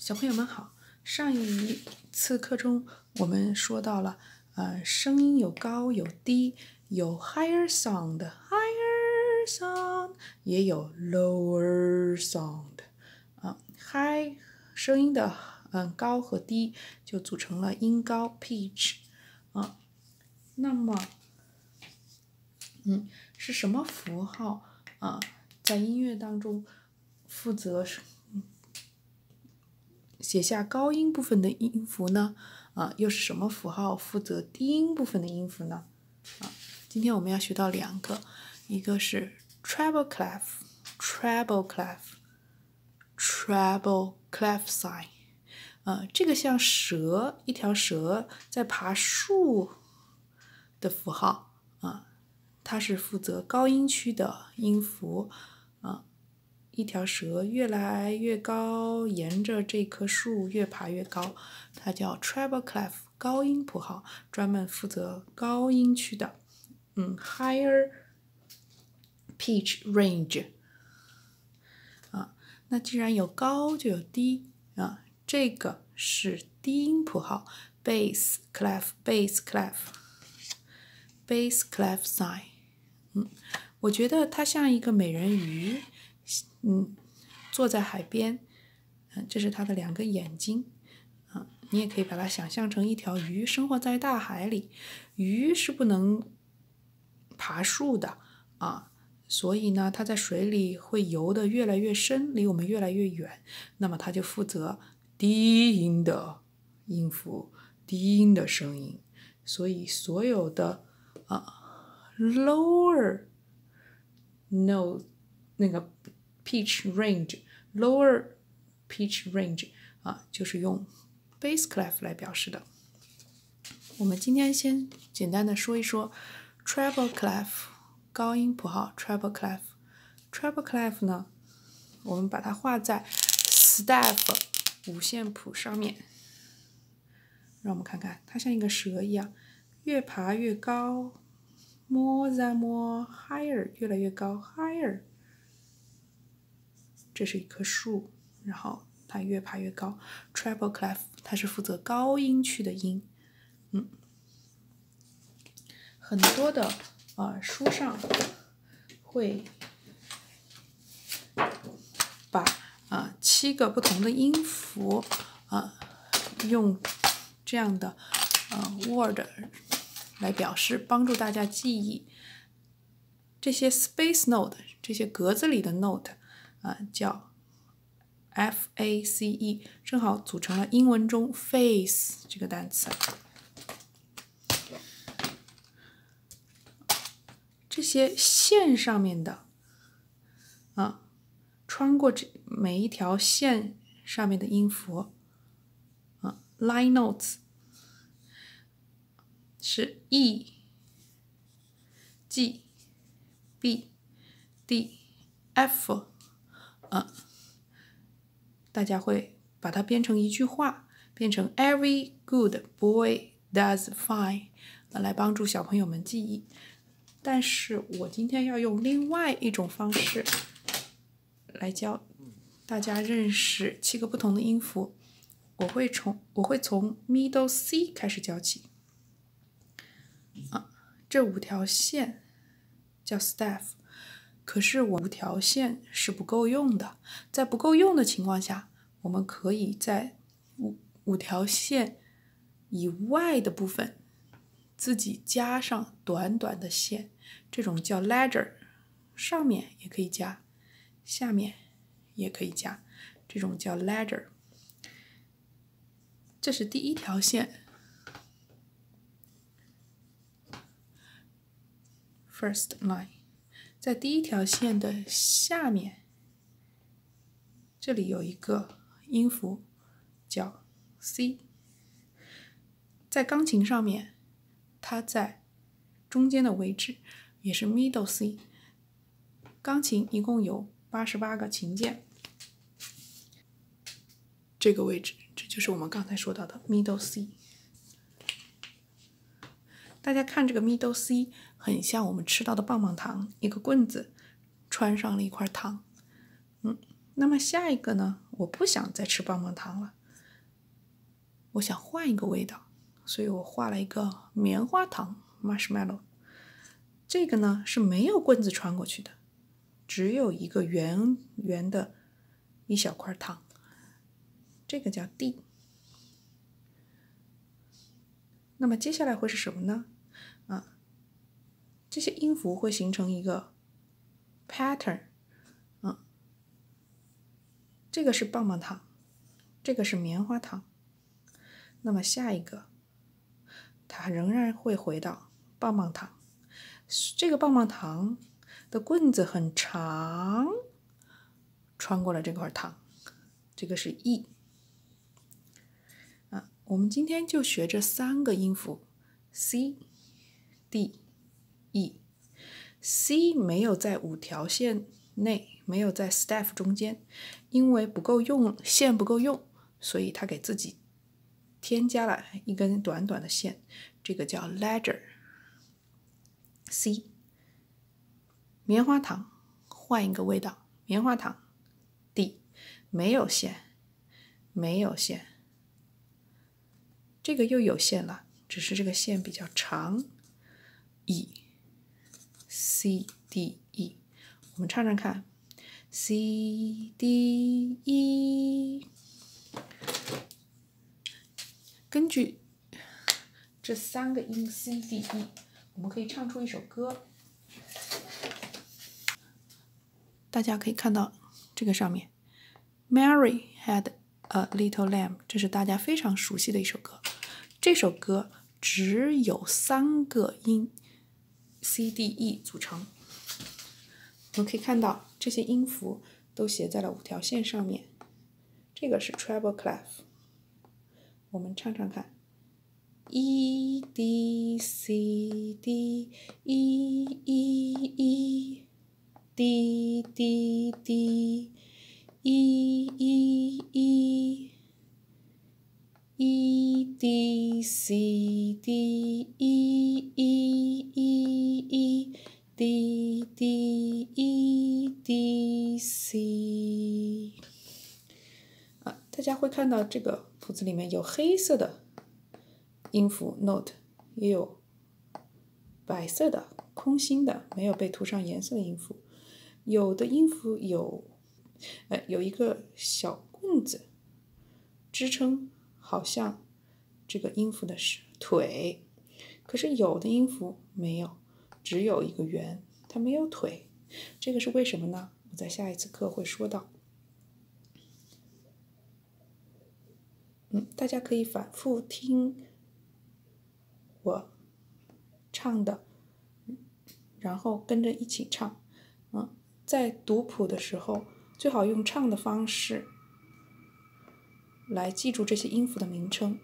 小朋友们好，上一次课中我们说到了，声音有高有低，有 higher sound， 也有 lower sound， high 声音的高和低就组成了音高 pitch， 那么是什么符号在音乐当中负责写下高音部分的音符呢？又是什么符号负责低音部分的音符呢？今天我们要学到两个，一个是 treble clef，treble clef sign， 这个像蛇，一条蛇在爬树的符号它是负责高音区的音符一条蛇越来越高，沿着这棵树越爬越高，它叫 treble clef 高音谱号，专门负责高音区的。higher pitch range 那既然有高就有低这个是低音谱号 bass clef sign。我觉得它像一个美人鱼。坐在海边，这是它的两个眼睛，你也可以把它想象成一条鱼，生活在大海里。鱼是不能爬树的所以呢，它在水里会游得越来越深，离我们越来越远。那么它就负责低音的音符，低音的声音。所以所有的lower note 那个pitch range lower pitch range 就是用 bass clef 来表示的。我们今天先简单的说一说 treble clef 高音谱号 treble clef 呢，我们把它画在 staff 五线谱上面，让我们看看它像一个蛇一样越爬越高，more than more higher 越来越高 higher，这是一棵树，然后它越爬越高 treble clef 它是负责高音区的音。很多的书上会把7个不同的音符用这样的word 来表示，帮助大家记忆。这些 space note 这些格子里的 note叫 face， 正好组成了英文中 face 这个单词。这些线上面的穿过每一条线上面的音符line notes 是 E、G、B、D、F，大家会把它编成一句话，变成 Every good boy does fine， 来帮助小朋友们记忆。但是我今天要用另外一种方式来教大家认识7个不同的音符。我会从 middle C 开始教起。这5条线叫 staff， 可是我5条线是不够用的。在不够用的情况下，我们可以在5条线以外的部分自己加上短短的线，这种叫 ladder， 上面也可以加，下面也可以加，这种叫 ladder。 这是第1条线 first line， 在第1条线的下面，这里有一个音符叫 C， 在钢琴上面它在中间的位置，也是 middle C。 钢琴一共有88个琴键，这个位置，这就是我们刚才说到的 middle C。 大家看这个 middle C 很像我们吃到的棒棒糖，一个棍子穿上了一块糖。那么下一个呢，我不想再吃棒棒糖了，我想换一个味道，所以我画了一个棉花糖 marshmallow。这个呢是没有棍子穿过去的，只有一个圆圆的一小块糖，这个叫 D。那么接下来会是什么呢？这些音符会形成一个 pattern。这个是棒棒糖，这个是棉花糖。那么下一个，它仍然会回到棒棒糖。这个棒棒糖的棍子很长，穿过了这块糖，这个是 E。我们今天就学这3个音符 C、D、E。C 没有在5条线内，没有在 staff 中间，因为不够用，线不够用，所以他给自己添加了一根短短的线，这个叫 ledger。C 棉花糖，换一个味道，棉花糖。D 没有线，没有线，这个又有线了，只是这个线比较长。E C D E， 我们唱唱看 C D E。 根据这3个音 C D E， 我们可以唱出一首歌。大家可以看到这个上面 Mary had a little lamb， 这是大家非常熟悉的一首歌。这首歌只有3个音 C D E 组成。我们可以看到这些音符都写在了5条线上面。这个是 treble clef， 我们唱唱看 E D C D E E E D D D E E E E D C D E E E E D D E D C。 大家会看到这个谱子里面有黑色的音符 note， 也有白色的空心的没有被涂上颜色的音符。有的音符有一个小棍子支撑，好像这个音符的腿，可是有的音符没有，只有一个圆，它没有腿。这个是为什么呢？我在下一次课会说到。大家可以反复听我唱的，然后跟着一起唱。在读谱的时候，最好用唱的方式来记住这些音符的名称。